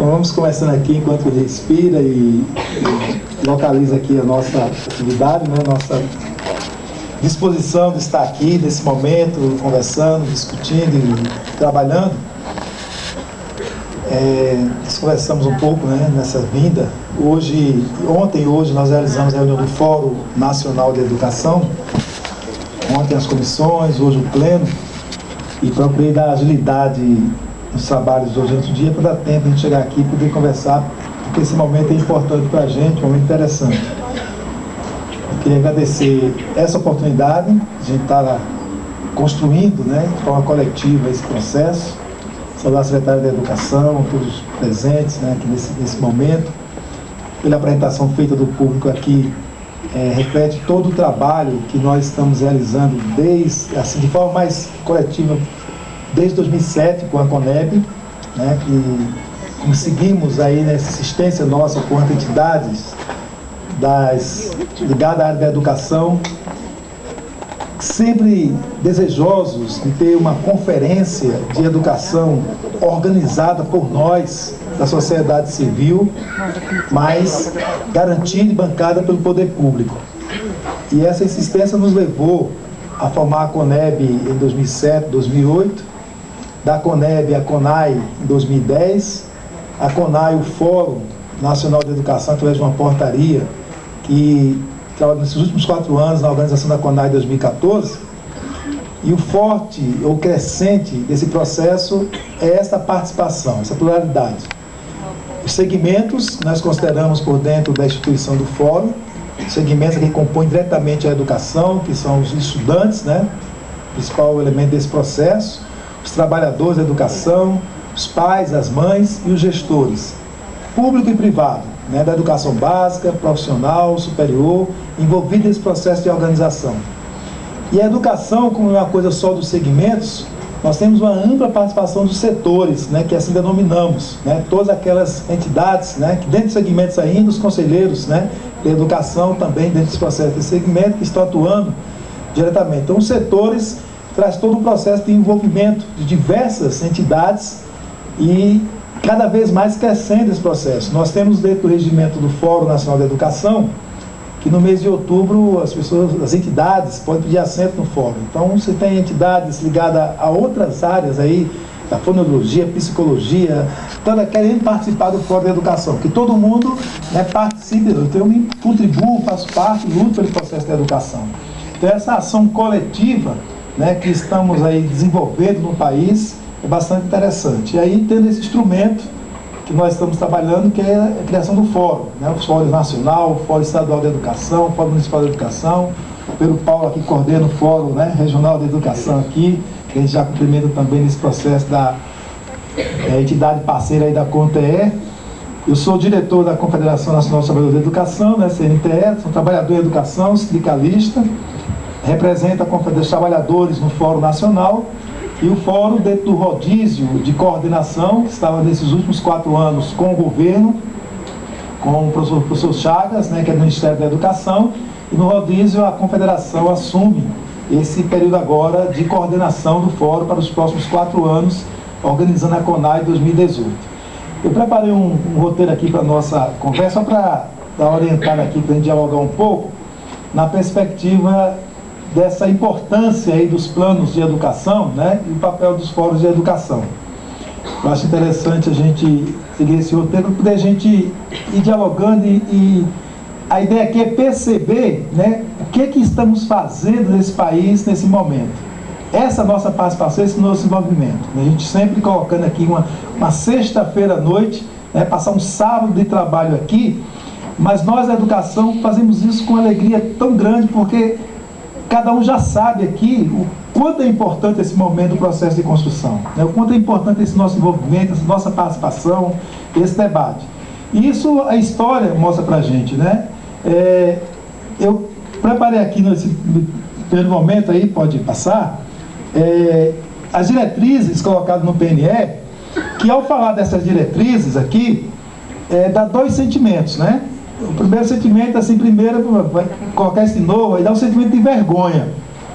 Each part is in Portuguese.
Então vamos começando aqui enquanto ele respira e localiza aqui a nossa atividade, né? Nossa disposição de estar aqui nesse momento, conversando, discutindo e trabalhando. Nós conversamos um pouco, né, nessa vinda. Ontem e hoje nós realizamos a reunião do Fórum Nacional de Educação. Ontem as comissões, hoje o pleno. E procurei dar agilidade nos trabalhos hoje durante o dia para dar tempo de a gente chegar aqui e poder conversar, porque esse momento é importante para a gente, um momento interessante. Eu queria agradecer essa oportunidade de a gente estar construindo, né, de forma coletiva esse processo. Saudar a secretária da Educação, todos os presentes, né, aqui nesse momento. Pela apresentação feita do público aqui, reflete todo o trabalho que nós estamos realizando de forma mais coletiva, desde 2007 com a CONEB, né, que conseguimos aí nessa assistência nossa com as entidades ligadas à área da educação, sempre desejosos de ter uma conferência de educação organizada por nós, da sociedade civil, mas garantida e bancada pelo poder público. E essa insistência nos levou a formar a CONEB em 2007, 2008, da CONEB a CONAI em 2010, a CONAI, o Fórum Nacional de Educação, através de uma portaria que nesses últimos 4 anos na organização da CONAI em 2014, e o forte ou crescente desse processo é essa participação, essa pluralidade. Os segmentos nós consideramos por dentro da instituição do Fórum, segmentos que compõem diretamente a educação, que são os estudantes, né, principal elemento desse processo, os trabalhadores da educação, os pais, as mães e os gestores, público e privado, né, da educação básica, profissional, superior, envolvido nesse processo de organização. E a educação, como é uma coisa só dos segmentos, nós temos uma ampla participação dos setores, né, que assim denominamos, né, todas aquelas entidades, né, que dentro dos segmentos ainda, os conselheiros, né, de educação também dentro desse processo de segmento, que estão atuando diretamente. Então, os setores traz todo um processo de envolvimento de diversas entidades e cada vez mais crescendo esse processo. Nós temos dentro do regimento do Fórum Nacional de Educação que no mês de outubro as entidades podem pedir assento no fórum. Então você tem entidades ligadas a outras áreas aí, da fonoaudiologia, psicologia, toda querendo participar do Fórum de Educação, que todo mundo, né, participe, eu contribuo, faço parte, luto pelo processo de educação. Então essa ação coletiva, né, que estamos aí desenvolvendo no país é bastante interessante. E aí tendo esse instrumento que nós estamos trabalhando, que é a criação do fórum, né? O Fórum Nacional, o Fórum Estadual de Educação, o Fórum Municipal de Educação, o Pedro Paulo aqui coordena o Fórum, né, Regional de Educação aqui, que a gente já cumprimenta também nesse processo da entidade parceira aí da CONTE. Eu sou diretor da Confederação Nacional dos Trabalhadores de Educação, né, CNTE, sou trabalhador em educação, sindicalista, representa a Confederação dos Trabalhadores no Fórum Nacional, e o Fórum dentro do rodízio de coordenação, que estava nesses últimos 4 anos com o governo, com o professor Chagas, né, que é do Ministério da Educação, e no rodízio a Confederação assume esse período agora de coordenação do Fórum para os próximos 4 anos, organizando a CONAI 2018. Eu preparei um roteiro aqui para a nossa conversa, só para dar uma orientada aqui, para a gente dialogar um pouco, na perspectiva dessa importância aí dos planos de educação, né, e o papel dos fóruns de educação. Eu acho interessante a gente seguir esse roteiro para poder a gente ir dialogando e a ideia aqui é perceber, né, o que estamos fazendo nesse país nesse momento. Essa nossa participação, esse nosso envolvimento. A gente sempre colocando aqui uma sexta-feira à noite, né, passar um sábado de trabalho aqui, mas nós da educação fazemos isso com alegria tão grande, porque cada um já sabe aqui o quanto é importante esse momento do processo de construção, né? O quanto é importante esse nosso envolvimento, essa nossa participação, esse debate. E isso a história mostra pra gente, né? Eu preparei aqui nesse primeiro momento aí, pode passar, as diretrizes colocadas no PNE, que ao falar dessas diretrizes aqui, dá 2 sentimentos, né? O primeiro sentimento, assim, primeiro, vai colocar esse de novo, aí dá um sentimento de vergonha,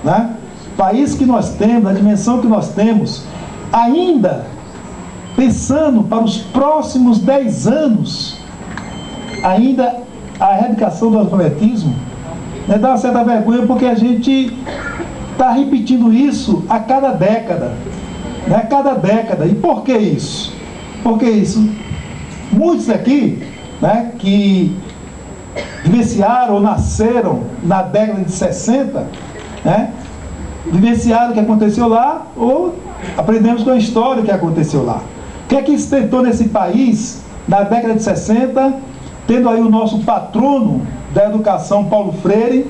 né? O país que nós temos, a dimensão que nós temos, ainda pensando para os próximos 10 anos, ainda a erradicação do analfabetismo, né, dá uma certa vergonha, porque a gente está repetindo isso a cada década, né, a cada década. E por que isso? Porque isso, muitos aqui, né, que vivenciaram ou nasceram na década de 60, né, vivenciaram o que aconteceu lá, ou aprendemos com a história o que aconteceu lá. O que é que se tentou nesse país na década de 60, tendo aí o nosso patrono da educação, Paulo Freire,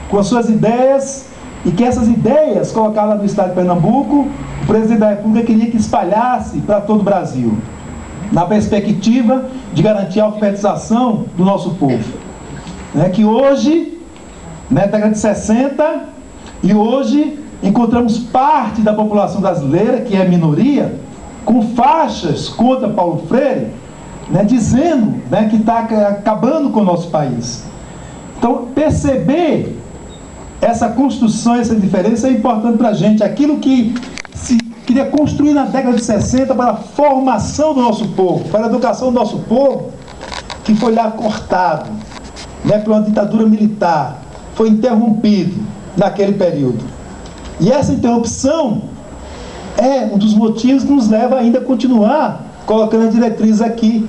com as suas ideias, e que essas ideias colocadas no estado de Pernambuco, o presidente da República queria que espalhasse para todo o Brasil, na perspectiva de garantir a alfabetização do nosso povo. Né, que hoje, na década de 60, e hoje encontramos parte da população brasileira, que é minoria, com faixas contra Paulo Freire, né, dizendo, né, que está acabando com o nosso país. Então, perceber essa construção, essa diferença é importante para a gente. Aquilo que se queria construir na década de 60 para a formação do nosso povo, para a educação do nosso povo, que foi lá cortado, né, por uma ditadura militar, foi interrompido naquele período. E essa interrupção é um dos motivos que nos leva ainda a continuar colocando as diretrizes aqui,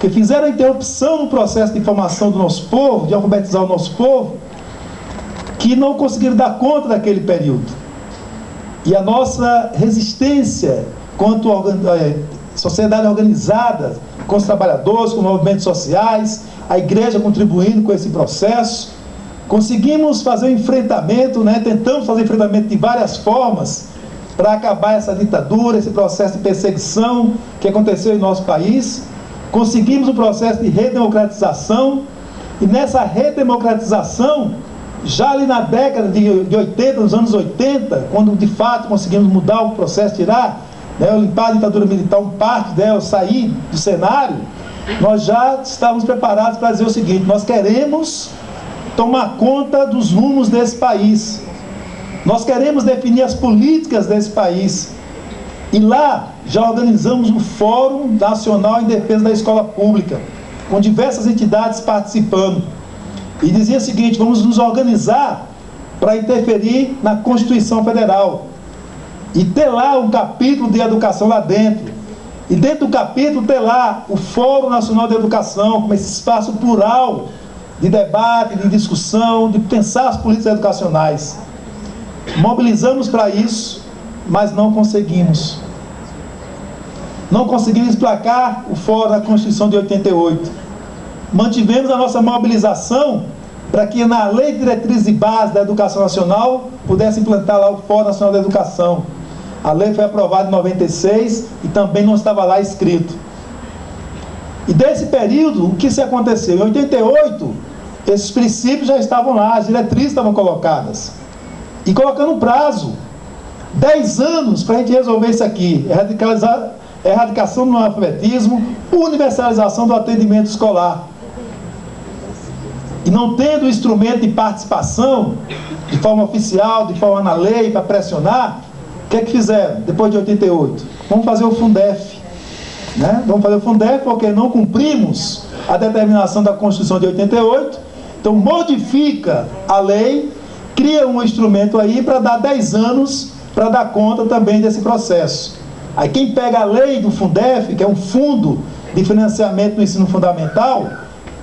que fizeram a interrupção no processo de formação do nosso povo, de alfabetizar o nosso povo, que não conseguiram dar conta daquele período. E a nossa resistência quanto à sociedade organizada, com os trabalhadores, com os movimentos sociais, a igreja contribuindo com esse processo, conseguimos fazer o enfrentamento, né? Tentamos fazer enfrentamento de várias formas para acabar essa ditadura, esse processo de perseguição que aconteceu em nosso país. Conseguimos um processo de redemocratização, e nessa redemocratização, já ali na década de 80, nos anos 80, quando de fato conseguimos mudar o processo, tirar, né, limpar a ditadura militar, parte dela, sair do cenário, nós já estávamos preparados para dizer o seguinte: nós queremos tomar conta dos rumos desse país, nós queremos definir as políticas desse país. E lá já organizamos o Fórum Nacional em Defesa da Escola Pública, com diversas entidades participando. E dizia o seguinte: vamos nos organizar para interferir na Constituição Federal e ter lá um capítulo de educação lá dentro. E dentro do capítulo ter lá o Fórum Nacional de Educação, como esse espaço plural de debate, de discussão, de pensar as políticas educacionais. Mobilizamos para isso, mas não conseguimos. Não conseguimos emplacar o Fórum da Constituição de 88. Mantivemos a nossa mobilização para que na Lei de Diretrizes e Bases da Educação Nacional pudesse implantar lá o Fórum Nacional da Educação. A lei foi aprovada em 96 e também não estava lá escrito. E desse período, o que se aconteceu? Em 88, esses princípios já estavam lá, as diretrizes estavam colocadas. E colocando um prazo, 10 anos para a gente resolver isso aqui: erradicação do analfabetismo, universalização do atendimento escolar. E não tendo instrumento de participação, de forma oficial, de forma na lei, para pressionar, o que é que fizeram depois de 88? Vamos fazer o Fundef. Né? Vamos fazer o Fundef porque não cumprimos a determinação da Constituição de 88, então modifica a lei, cria um instrumento aí para dar 10 anos para dar conta também desse processo. Aí quem pega a lei do Fundef, que é um fundo de financiamento no ensino fundamental,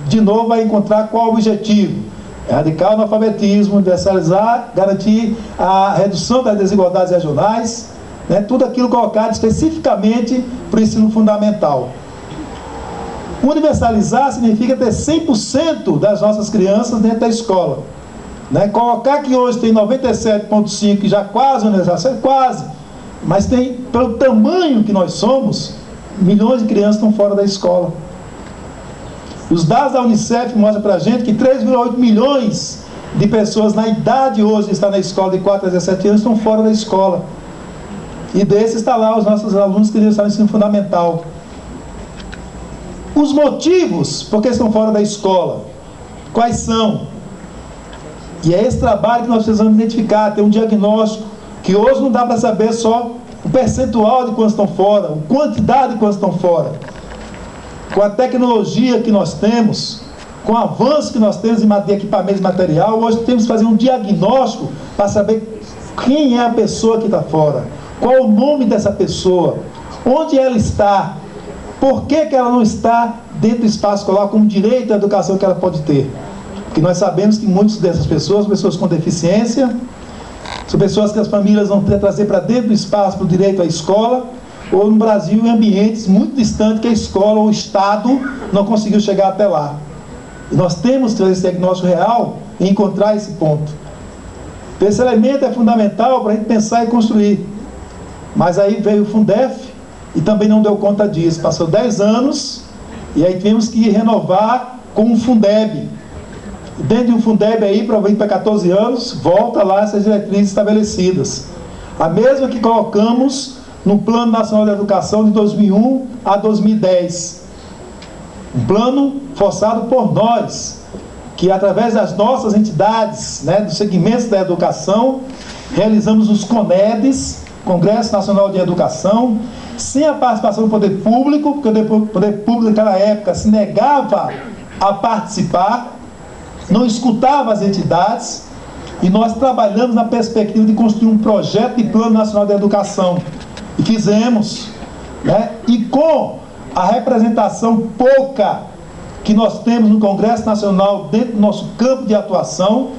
de novo vai encontrar qual o objetivo: erradicar o analfabetismo, universalizar, garantir a redução das desigualdades regionais, né, tudo aquilo colocado especificamente para o ensino fundamental. Universalizar significa ter 100% das nossas crianças dentro da escola. Né? Colocar que hoje tem 97,5%, já quase universalização, quase, mas tem, pelo tamanho que nós somos, milhões de crianças estão fora da escola. Os dados da Unicef mostram para a gente que 3,8 milhões de pessoas na idade hoje de estar na escola, de 4 a 17 anos, estão fora da escola. E desses está lá os nossos alunos que estão no ensino fundamental. Os motivos por que estão fora da escola, quais são? E é esse trabalho que nós precisamos identificar, ter um diagnóstico, que hoje não dá para saber só o percentual de quantos estão fora, a quantidade de quantos estão fora. Com a tecnologia que nós temos, com o avanço que nós temos em equipamentos e material, hoje temos que fazer um diagnóstico para saber quem é a pessoa que está fora, qual o nome dessa pessoa, onde ela está, por que ela não está dentro do espaço escolar com o direito à educação que ela pode ter. Porque nós sabemos que muitas dessas pessoas são pessoas com deficiência, são pessoas que as famílias vão trazer para dentro do espaço para o direito à escola, ou no Brasil em ambientes muito distantes que a escola ou o Estado não conseguiu chegar até lá. E nós temos que fazer esse diagnóstico real e encontrar esse ponto. Esse elemento é fundamental para a gente pensar e construir. Mas aí veio o Fundef e também não deu conta disso. Passou 10 anos e aí tivemos que renovar com o Fundeb. Dentro do Fundeb aí, para 14 anos, volta lá essas diretrizes estabelecidas. A mesma que colocamos no Plano Nacional de Educação de 2001 a 2010. Um plano forçado por nós, que através das nossas entidades, dos segmentos da educação, realizamos os CONEDs, Congresso Nacional de Educação, sem a participação do poder público, porque o poder público naquela época se negava a participar, não escutava as entidades, e nós trabalhamos na perspectiva de construir um projeto de Plano Nacional de Educação. E fizemos, e com a representação pouca que nós temos no Congresso Nacional dentro do nosso campo de atuação,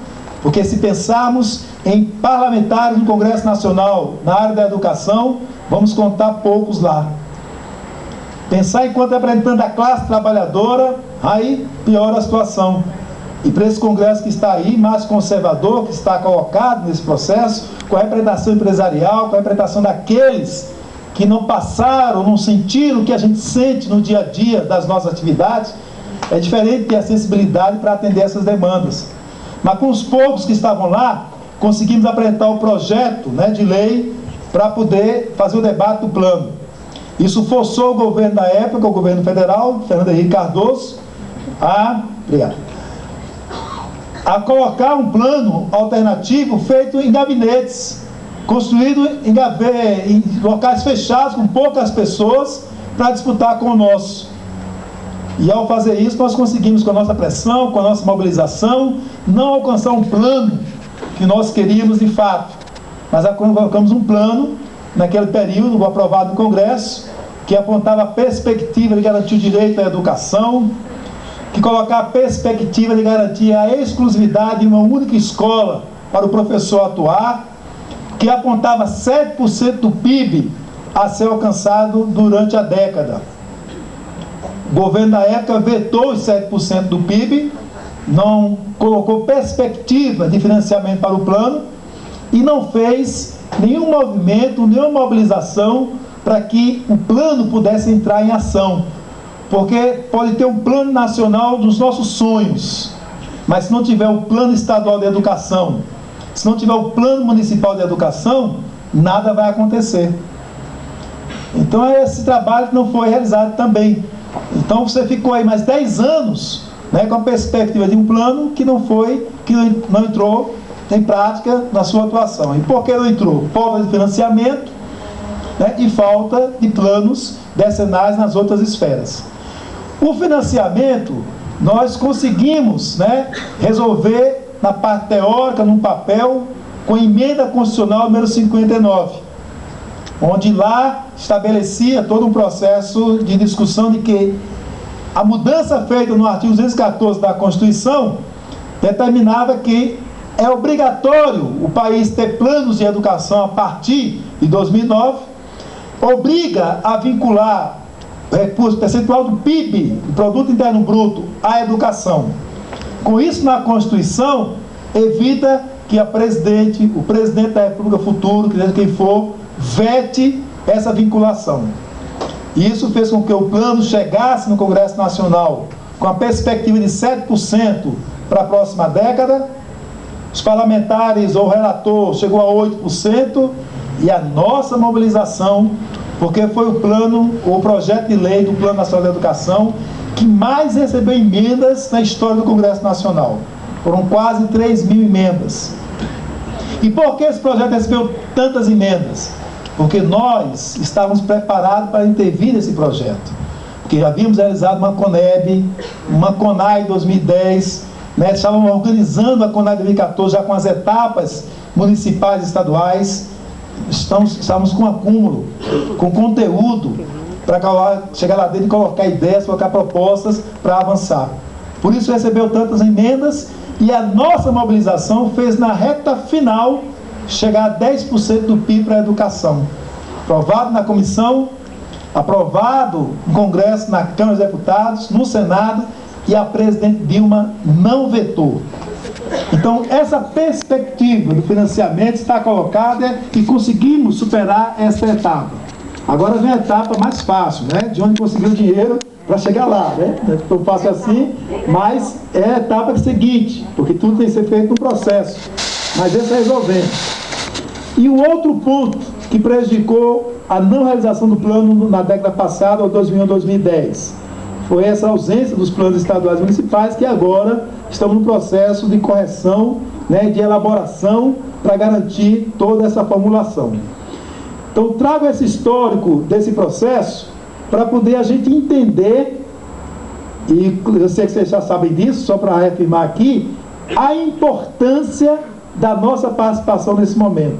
porque se pensarmos em parlamentares no Congresso Nacional na área da educação, vamos contar poucos lá. Pensar enquanto representante da classe trabalhadora, aí piora a situação. E para esse Congresso que está aí, mais conservador, que está colocado nesse processo, com a representação empresarial, com a representação daqueles que não passaram, não sentiram o que a gente sente no dia a dia das nossas atividades, é diferente ter a sensibilidade para atender essas demandas. Mas com os poucos que estavam lá, conseguimos apresentar o projeto de lei para poder fazer o debate do plano. Isso forçou o governo da época, o governo federal, Fernando Henrique Cardoso, a colocar um plano alternativo feito em gabinetes, construído em locais fechados, com poucas pessoas, para disputar com o nosso. E ao fazer isso, nós conseguimos, com a nossa pressão, com a nossa mobilização, não alcançar um plano que nós queríamos de fato, mas colocamos um plano, naquele período, aprovado no Congresso, que apontava a perspectiva de garantir o direito à educação, que colocava a perspectiva de garantir a exclusividade de uma única escola para o professor atuar, que apontava 7% do PIB a ser alcançado durante a década. O governo da época vetou os 7% do PIB, não colocou perspectiva de financiamento para o plano e não fez nenhum movimento, nenhuma mobilização para que o plano pudesse entrar em ação. Porque pode ter um plano nacional dos nossos sonhos, mas se não tiver o plano estadual de educação, se não tiver o plano municipal de educação, nada vai acontecer. Então esse trabalho não foi realizado também. Então você ficou aí mais 10 anos com a perspectiva de um plano que não entrou em prática na sua atuação. E por que não entrou? Falta de financiamento e falta de planos decenais nas outras esferas. O financiamento, nós conseguimos resolver na parte teórica, num papel, com a emenda constitucional número 59, onde lá estabelecia todo um processo de discussão de que a mudança feita no artigo 214 da Constituição determinava que é obrigatório o país ter planos de educação a partir de 2009, obriga a vincular o recurso percentual do PIB, do Produto Interno Bruto, à educação. Com isso, na Constituição, evita que o presidente da República futuro, que seja quem for, vete essa vinculação. E isso fez com que o plano chegasse no Congresso Nacional com a perspectiva de 7% para a próxima década. Os parlamentares ou o relator chegou a 8%, e a nossa mobilização, porque foi o projeto de lei do Plano Nacional de Educação que mais recebeu emendas na história do Congresso Nacional. Foram quase 3.000 emendas. E por que esse projeto recebeu tantas emendas? porque nós estávamos preparados para intervir nesse projeto, porque já havíamos realizado uma CONEB, uma CONAI em 2010, né? Estávamos organizando a CONAI 2014 já com as etapas municipais e estaduais, estávamos com acúmulo, com conteúdo, para chegar lá dentro e colocar ideias, colocar propostas para avançar. Por isso recebeu tantas emendas, e a nossa mobilização fez na reta final chegar a 10% do PIB para a educação. Aprovado na comissão, aprovado no Congresso, na Câmara dos Deputados, no Senado, e a presidente Dilma não vetou. Então, essa perspectiva do financiamento está colocada e conseguimos superar essa etapa. Agora vem a etapa mais fácil, né? De onde conseguir o dinheiro para chegar lá, né? Não faço assim, mas é a etapa seguinte, porque tudo tem que ser feito no processo. Mas esse é resolvendo. E o outro ponto que prejudicou a não realização do plano na década passada, ou 2001 2010, foi essa ausência dos planos estaduais e municipais, que agora estamos no processo de correção, né, de elaboração, para garantir toda essa formulação. Então, trago esse histórico desse processo para poder a gente entender, e eu sei que vocês já sabem disso, só para reafirmar aqui, a importância da nossa participação nesse momento.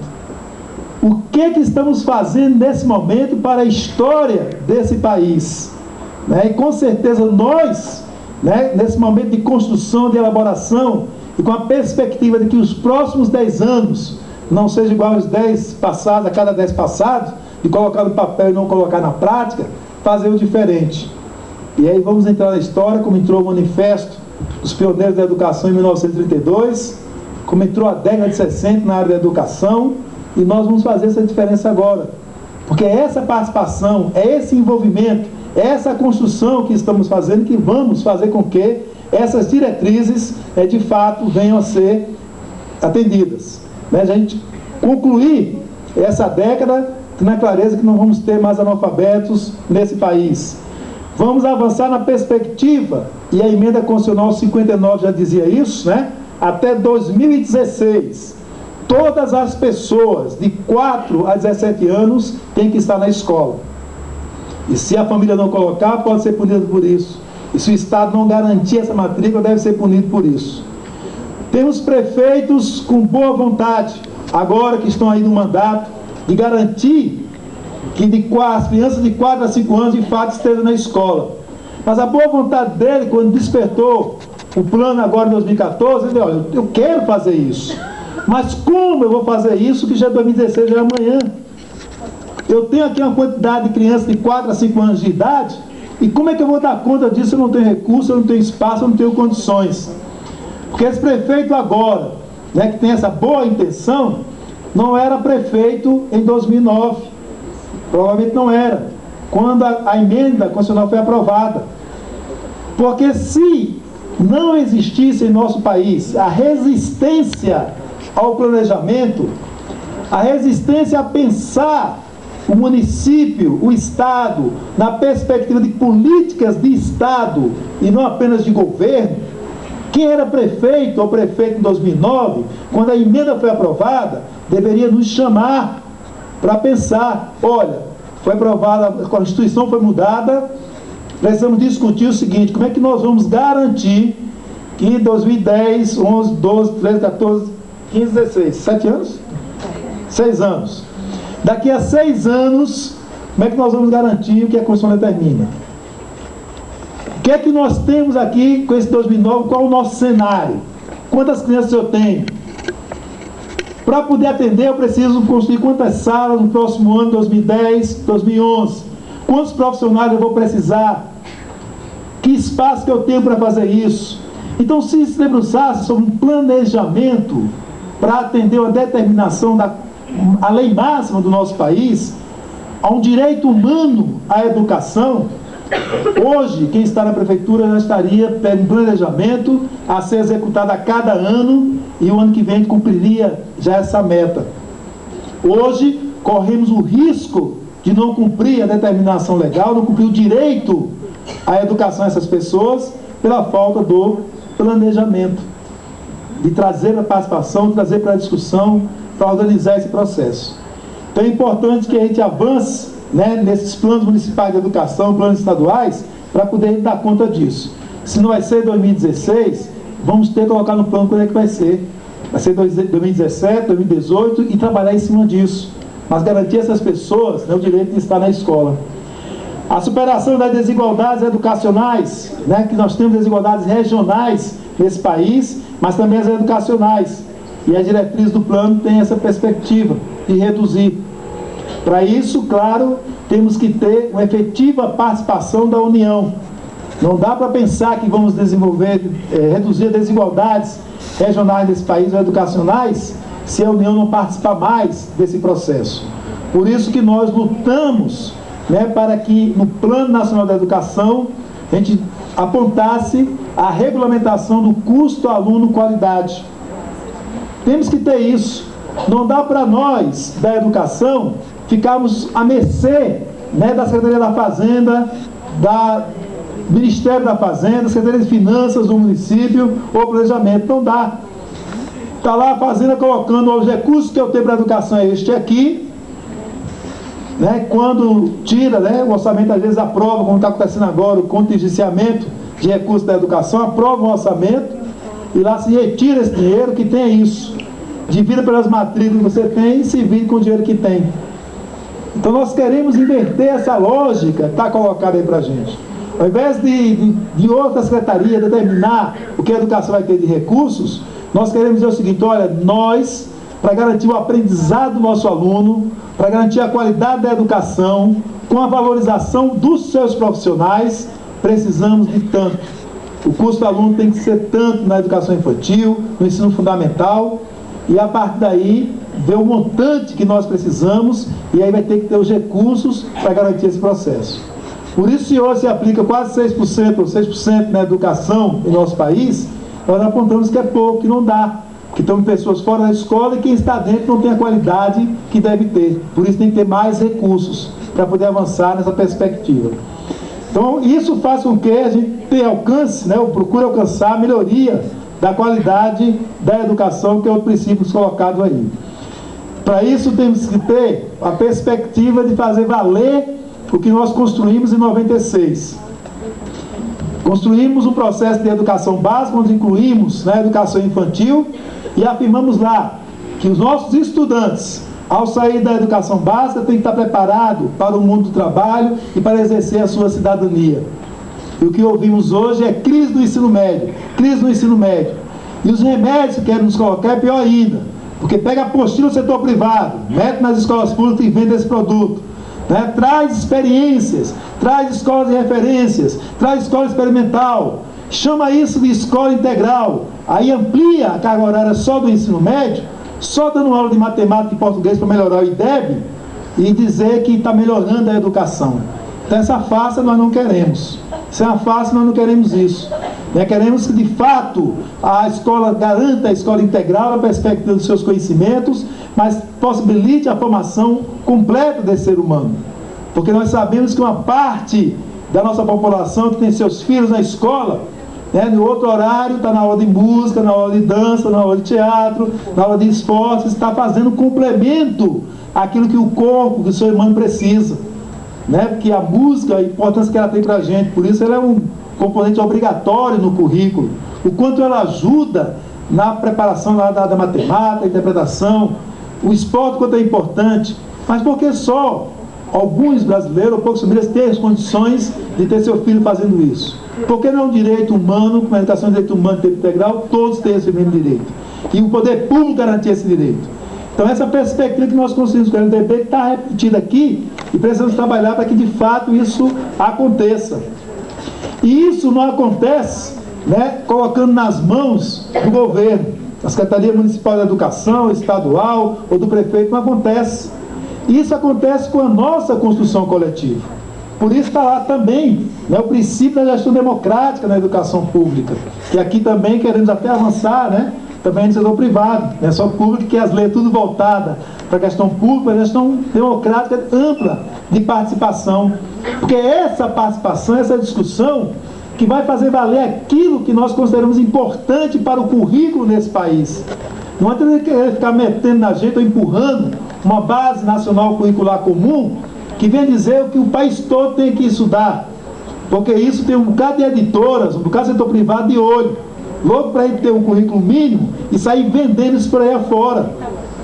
O que estamos fazendo nesse momento para a história desse país? Né? E com certeza nós, né, nesse momento de construção, de elaboração, e com a perspectiva de que os próximos 10 anos não sejam igual aos 10 passados, a cada 10 passados, de colocar no papel e não colocar na prática, fazer o diferente. E aí vamos entrar na história, como entrou o Manifesto dos Pioneiros da Educação em 1932, como entrou a década de 60 na área da educação, e nós vamos fazer essa diferença agora. Porque é essa participação, é esse envolvimento, é essa construção que estamos fazendo, que vamos fazer com que essas diretrizes, de fato, venham a ser atendidas. Né? A gente concluir essa década na clareza que não vamos ter mais analfabetos nesse país. Vamos avançar na perspectiva, e a emenda constitucional 59 já dizia isso, né? Até 2016, todas as pessoas de 4 a 17 anos têm que estar na escola. E se a família não colocar, pode ser punido por isso. E se o Estado não garantir essa matrícula, deve ser punido por isso. Temos prefeitos com boa vontade, agora que estão aí no mandato, de garantir que as crianças de 4 a 5 anos, de fato, estejam na escola. Mas a boa vontade dele, quando despertou o plano agora em 2014, ele disse, olha, eu quero fazer isso. Mas como eu vou fazer isso, que já é 2016, já é amanhã? Eu tenho aqui uma quantidade de crianças de 4 a 5 anos de idade, e como é que eu vou dar conta disso? Eu não tenho recurso, eu não tenho espaço, eu não tenho condições. Porque esse prefeito agora, né, que tem essa boa intenção, não era prefeito em 2009. Provavelmente não era, quando a emenda constitucional foi aprovada. Porque se não existisse em nosso país a resistência ao planejamento, a resistência a pensar o município, o Estado, na perspectiva de políticas de Estado e não apenas de governo, quem era prefeito ou prefeito em 2009, quando a emenda foi aprovada, deveria nos chamar para pensar, olha, foi aprovada, a Constituição foi mudada, precisamos discutir o seguinte, como é que nós vamos garantir que em 2010, 11, 12, 13, 14, 15, 16, 7 anos? 6 anos. Daqui a 6 anos, como é que nós vamos garantir o que a Constituição determina? O que é que nós temos aqui com esse 2009? Qual é o nosso cenário? Quantas crianças eu tenho? Para poder atender, eu preciso construir quantas salas no próximo ano, 2010, 2011? Quantos profissionais eu vou precisar? Que espaço que eu tenho para fazer isso? Então, se debruçasse sobre um planejamento para atender uma determinação a lei máxima do nosso país, a um direito humano à educação, hoje, quem está na prefeitura já estaria pelo um planejamento a ser executado a cada ano, e o ano que vem cumpriria já essa meta. Hoje, corremos o risco de não cumprir a determinação legal, não cumprir o direito à educação dessas pessoas, pela falta do planejamento, de trazer para a participação, de trazer para a discussão, para organizar esse processo. Então é importante que a gente avance, né, nesses planos municipais de educação, planos estaduais, para poder dar conta disso. Se não vai ser 2016, vamos ter que colocar no plano quando é que vai ser. Vai ser 2017, 2018 e trabalhar em cima disso. Mas garantir a essas pessoas, né, o direito de estar na escola. A superação das desigualdades educacionais, né, que nós temos desigualdades regionais nesse país, mas também as educacionais. E as diretrizes do plano têm essa perspectiva de reduzir. Para isso, claro, temos que ter uma efetiva participação da União. Não dá para pensar que vamos desenvolver, reduzir desigualdades regionais desse país ou educacionais se a União não participar mais desse processo. Por isso que nós lutamos, né, para que no Plano Nacional da Educação a gente apontasse a regulamentação do custo aluno-qualidade. Temos que ter isso. Não dá para nós, da educação, ficarmos à mercê, né, da Secretaria da Fazenda, do Ministério da Fazenda, Secretaria de Finanças do município, ou planejamento. Não dá. Está lá a Fazenda colocando os recursos que eu tenho para a educação é este aqui, né, quando tira, né, o orçamento às vezes aprova, como está acontecendo agora, o contingenciamento de recursos da educação, aprova um orçamento e lá se retira esse dinheiro, que tem isso. Divida pelas matrículas que você tem e se vire com o dinheiro que tem. Então nós queremos inverter essa lógica que está colocada aí para a gente. Ao invés de outra secretaria determinar o que a educação vai ter de recursos, nós queremos dizer o seguinte: olha, nós, para garantir o aprendizado do nosso aluno, para garantir a qualidade da educação, com a valorização dos seus profissionais, precisamos de tanto. O custo aluno tem que ser tanto na educação infantil, no ensino fundamental, e a partir daí ver o montante que nós precisamos, e aí vai ter que ter os recursos para garantir esse processo. Por isso, se hoje se aplica quase 6% ou 6% na educação em nosso país, nós apontamos que é pouco, que não dá, que estão pessoas fora da escola e quem está dentro não tem a qualidade que deve ter. Por isso tem que ter mais recursos para poder avançar nessa perspectiva. Então, isso faz com que a gente tenha alcance, né, ou procure alcançar a melhoria da qualidade da educação, que é o princípio colocado aí. Para isso, temos que ter a perspectiva de fazer valer o que nós construímos em 96. Construímos um processo de educação básica, onde incluímos, né, a educação infantil, e afirmamos lá que os nossos estudantes, ao sair da educação básica, têm que estar preparados para o mundo do trabalho e para exercer a sua cidadania. E o que ouvimos hoje é crise do ensino médio, crise do ensino médio. E os remédios que querem nos colocar é pior ainda, porque pega a apostila do setor privado, mete nas escolas públicas e vende esse produto. Né? Traz experiências, traz escolas de referências, traz escola experimental, chama isso de escola integral, aí amplia a carga horária só do ensino médio, só dando aula de matemática e português para melhorar o IDEB e dizer que está melhorando a educação. Então essa farsa nós não queremos. Se é uma farsa, nós não queremos isso. Queremos que de fato a escola garanta a escola integral na perspectiva dos seus conhecimentos, mas possibilite a formação completa desse ser humano. Porque nós sabemos que uma parte da nossa população que tem seus filhos na escola, né, no outro horário está na aula de música, na aula de dança, na aula de teatro, na aula de esportes, está fazendo complemento àquilo que o corpo, que o ser humano precisa. Né? Porque a música, a importância que ela tem para a gente, por isso ela é um componente obrigatório no currículo. O quanto ela ajuda na preparação da matemática, interpretação, o esporte quanto é importante. Mas por que só alguns brasileiros ou poucos famílias têm as condições de ter seu filho fazendo isso? Por que não é um direito humano, com a educação de direito humano e tempo integral, todos têm esse mesmo direito? E o poder público garantir esse direito. Então essa perspectiva que nós conseguimos com o LDB está repetida aqui e precisamos trabalhar para que de fato isso aconteça. E isso não acontece, né, colocando nas mãos do governo, da Secretaria Municipal da Educação, estadual ou do prefeito, não acontece. Isso acontece com a nossa construção coletiva. Por isso está lá também, né, o princípio da gestão democrática na educação pública, que aqui também queremos até avançar, né, também no setor privado, não é só público, que as leis tudo voltada para a questão pública, a questão democrática ampla de participação. Porque é essa participação, essa discussão, que vai fazer valer aquilo que nós consideramos importante para o currículo nesse país. Não adianta querer ficar metendo na gente ou empurrando uma base nacional curricular comum que vem dizer o que o país todo tem que estudar. Porque isso tem um bocado de editoras, um bocado de setor privado de olho. Louco para a gente ter um currículo mínimo e sair vendendo isso por aí afora.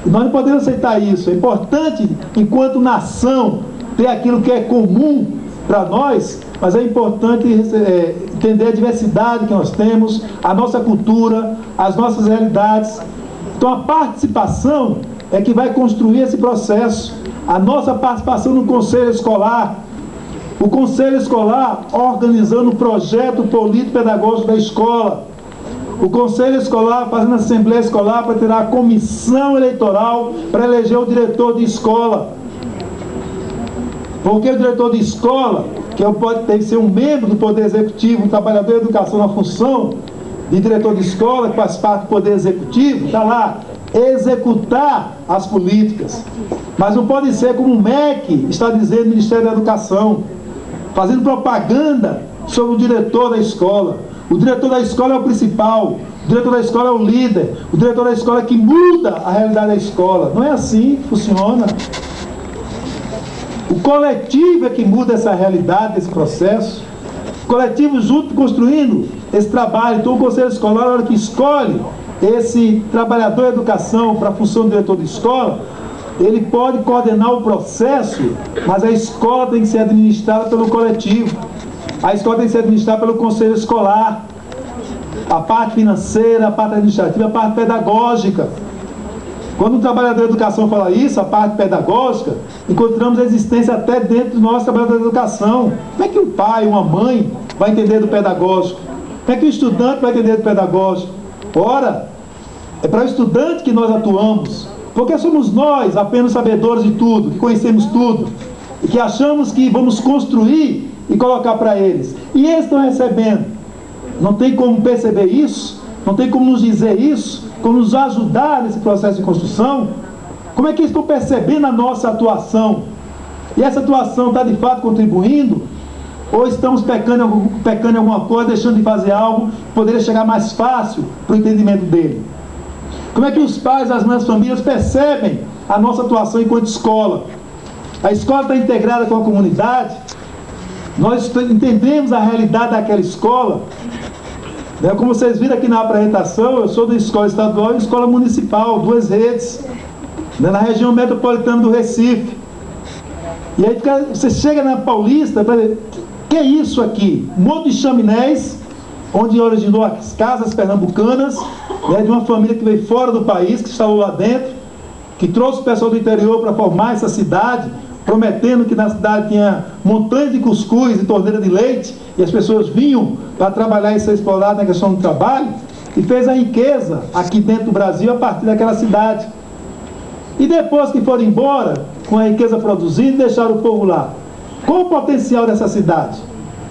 E nós não podemos aceitar isso. É importante, enquanto nação, ter aquilo que é comum para nós, mas é importante entender a diversidade que nós temos, a nossa cultura, as nossas realidades. Então a participação é que vai construir esse processo. A nossa participação no Conselho Escolar, o Conselho Escolar organizando o projeto político-pedagógico da escola, o Conselho Escolar fazendo a Assembleia Escolar para ter a comissão eleitoral para eleger o diretor de escola. Porque o diretor de escola, que tem que ser um membro do Poder Executivo, um trabalhador de educação na função de diretor de escola, que faz parte do Poder Executivo, está lá, executar as políticas. Mas não pode ser como o MEC está dizendo, Ministério da Educação, fazendo propaganda sobre o diretor da escola. O diretor da escola é o principal, o diretor da escola é o líder, o diretor da escola é que muda a realidade da escola. Não é assim que funciona. O coletivo é que muda essa realidade, esse processo. O coletivo junto construindo esse trabalho. Então o Conselho Escolar, na hora que escolhe esse trabalhador de educação para a função de diretor de escola, ele pode coordenar o processo, mas a escola tem que ser administrada pelo coletivo. A escola tem que ser administrada pelo Conselho Escolar. A parte financeira, a parte administrativa, a parte pedagógica. Quando o trabalhador de educação fala isso, a parte pedagógica, encontramos a existência até dentro do nosso trabalhador de educação. Como é que um pai, uma mãe vai entender do pedagógico? Como é que o estudante vai entender do pedagógico? Ora, é para o estudante que nós atuamos. Porque somos nós apenas sabedores de tudo, que conhecemos tudo, e que achamos que vamos construir e colocar para eles. E eles estão recebendo. Não tem como perceber isso, não tem como nos dizer isso, como nos ajudar nesse processo de construção. Como é que eles estão percebendo a nossa atuação? E essa atuação está de fato contribuindo? Ou estamos pecando em alguma coisa, deixando de fazer algo que poderia chegar mais fácil para o entendimento dele? Como é que os pais, as mães, as famílias percebem a nossa atuação enquanto escola? A escola está integrada com a comunidade? Nós entendemos a realidade daquela escola? Como vocês viram aqui na apresentação, eu sou da escola estadual e escola municipal, 2 redes, na região metropolitana do Recife. E aí você chega na Paulista para ver, que é isso aqui? Um monte de chaminés, onde originou as casas pernambucanas, de uma família que veio fora do país, que instalou lá dentro, que trouxe o pessoal do interior para formar essa cidade, prometendo que na cidade tinha montanhas de cuscuz e torneira de leite, e as pessoas vinham para trabalhar e ser exploradas na questão do trabalho, e fez a riqueza aqui dentro do Brasil a partir daquela cidade. E depois que foram embora, com a riqueza produzida, deixaram o povo lá. Qual o potencial dessa cidade?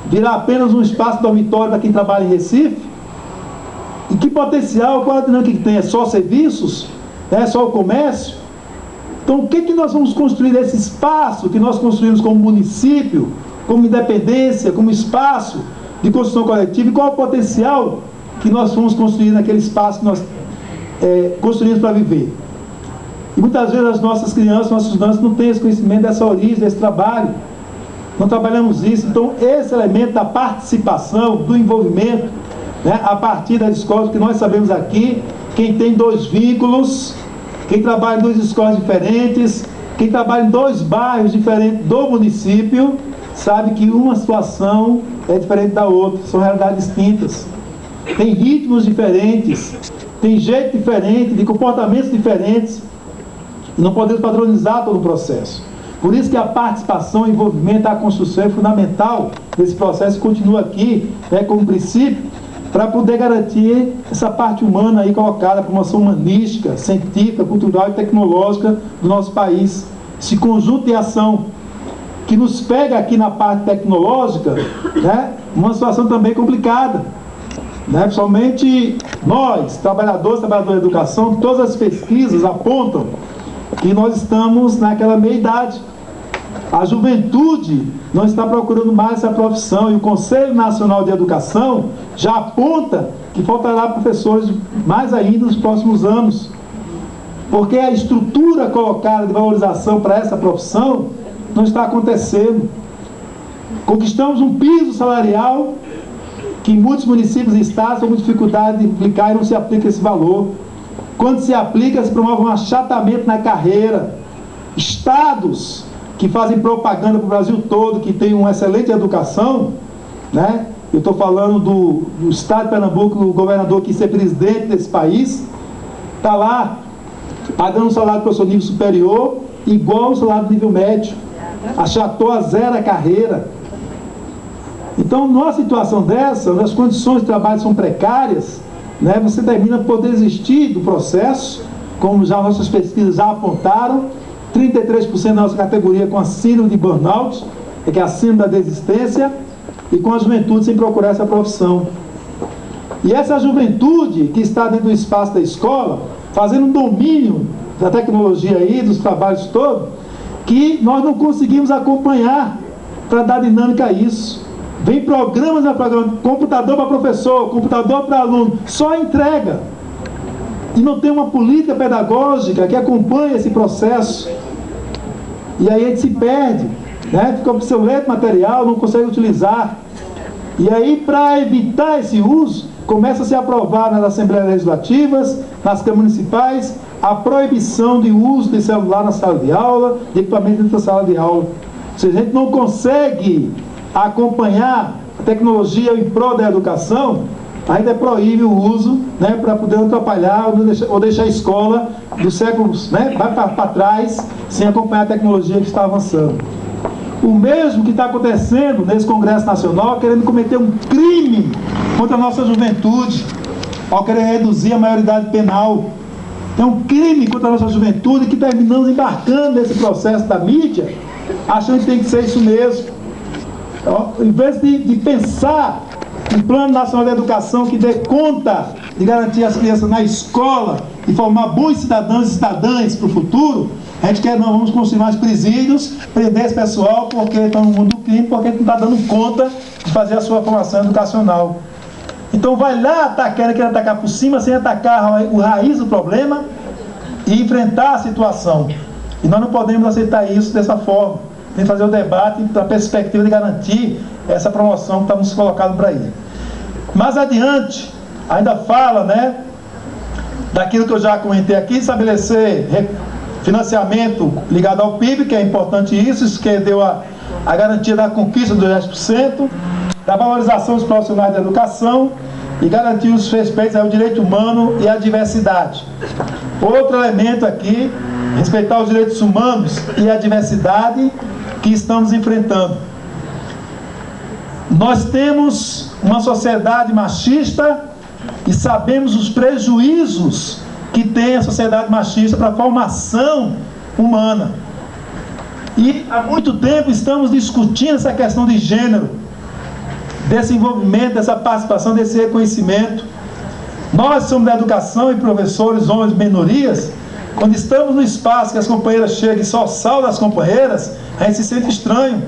Virar apenas um espaço dormitório para quem trabalha em Recife? E que potencial, qual a dinâmica que tem? É só serviços? É só o comércio? Então o que nós vamos construir nesse espaço que nós construímos como município, como independência, como espaço de construção coletiva, e qual o potencial que nós vamos construir naquele espaço que nós construímos para viver? E muitas vezes as nossas crianças, nossos estudantes não têm esse conhecimento dessa origem, desse trabalho. Não trabalhamos isso. Então esse elemento da participação, do envolvimento, a partir das escolas, que nós sabemos aqui, quem tem 2 vínculos, quem trabalha em 2 escolas diferentes, quem trabalha em 2 bairros diferentes do município, sabe que uma situação é diferente da outra, são realidades distintas. Tem ritmos diferentes, tem jeito diferente, de comportamentos diferentes, e não podemos padronizar todo o processo. Por isso que a participação, o envolvimento, a construção é fundamental nesse processo, e continua aqui, como princípio, para poder garantir essa parte humana aí colocada, a promoção humanística, científica, cultural e tecnológica do nosso país. Esse conjunto de ação que nos pega aqui na parte tecnológica, uma situação também complicada. Principalmente nós, trabalhadores da educação, todas as pesquisas apontam que nós estamos naquela meia-idade. A juventude não está procurando mais essa profissão, e o Conselho Nacional de Educação já aponta que faltará professores mais ainda nos próximos anos. porque a estrutura colocada de valorização para essa profissão não está acontecendo. Conquistamos um piso salarial que em muitos municípios e estados têm muita dificuldade de aplicar e não se aplica esse valor. Quando se aplica, se promove um achatamento na carreira. Estados que fazem propaganda para o Brasil todo, que tem uma excelente educação, né? Eu estou falando do estado de Pernambuco, o governador quis ser presidente desse país, está lá pagando um salário para o seu nível superior, igual ao salário do nível médio. Achatou a zero a carreira. Então, numa situação dessa, onde as condições de trabalho são precárias, né, você termina por desistir do processo, como já nossas pesquisas já apontaram, 33% da nossa categoria com a síndrome de burnout, que é a síndrome da desistência, e com a juventude sem procurar essa profissão. E essa juventude que está dentro do espaço da escola, fazendo um domínio da tecnologia aí, dos trabalhos todos, que nós não conseguimos acompanhar para dar dinâmica a isso. Vem programas na programa, computador para professor, computador para aluno, só entrega. E não tem uma política pedagógica que acompanhe esse processo. E aí a gente se perde, né? Fica obsoleto material, não consegue utilizar. E aí, para evitar esse uso, começa a se aprovar nas Assembleias Legislativas, nas câmaras municipais, a proibição de uso de celular na sala de aula, de equipamento dentro da sala de aula. Se a gente não consegue acompanhar a tecnologia em prol da educação, ainda proíbe o uso, né, para poder não atrapalhar ou deixar a escola dos séculos, né, vai para trás, sem acompanhar a tecnologia que está avançando. O mesmo que está acontecendo nesse Congresso Nacional, querendo cometer um crime contra a nossa juventude, ao querer reduzir a maioridade penal. É um crime contra a nossa juventude que terminamos embarcando nesse processo da mídia, achando que tem que ser isso mesmo. Então, em vez de pensar um plano nacional de educação que dê conta de garantir as crianças na escola e formar bons cidadãos e cidadãs para o futuro, a gente quer, não, vamos construir mais presídios, prender esse pessoal porque estão no mundo do crime, porque não está dando conta de fazer a sua formação educacional. Então vai lá querendo atacar por cima, sem atacar o raiz do problema e enfrentar a situação. E nós não podemos aceitar isso dessa forma. Tem que fazer o debate da perspectiva de garantir essa promoção que estamos colocando para aí. Mais adiante, ainda fala, né, daquilo que eu já comentei aqui, estabelecer financiamento ligado ao PIB, que é importante isso que deu a garantia da conquista dos 10%, da valorização dos profissionais da educação e garantir os respeitos ao direito humano e à diversidade. Outro elemento aqui, respeitar os direitos humanos e a diversidade que estamos enfrentando. Nós temos uma sociedade machista e sabemos os prejuízos que tem a sociedade machista para a formação humana. E há muito tempo estamos discutindo essa questão de gênero, desse envolvimento, dessa participação, desse reconhecimento. Nós somos da educação e professores, homens, minorias. Quando estamos no espaço que as companheiras chegam e só saudam as companheiras, a gente se sente estranho.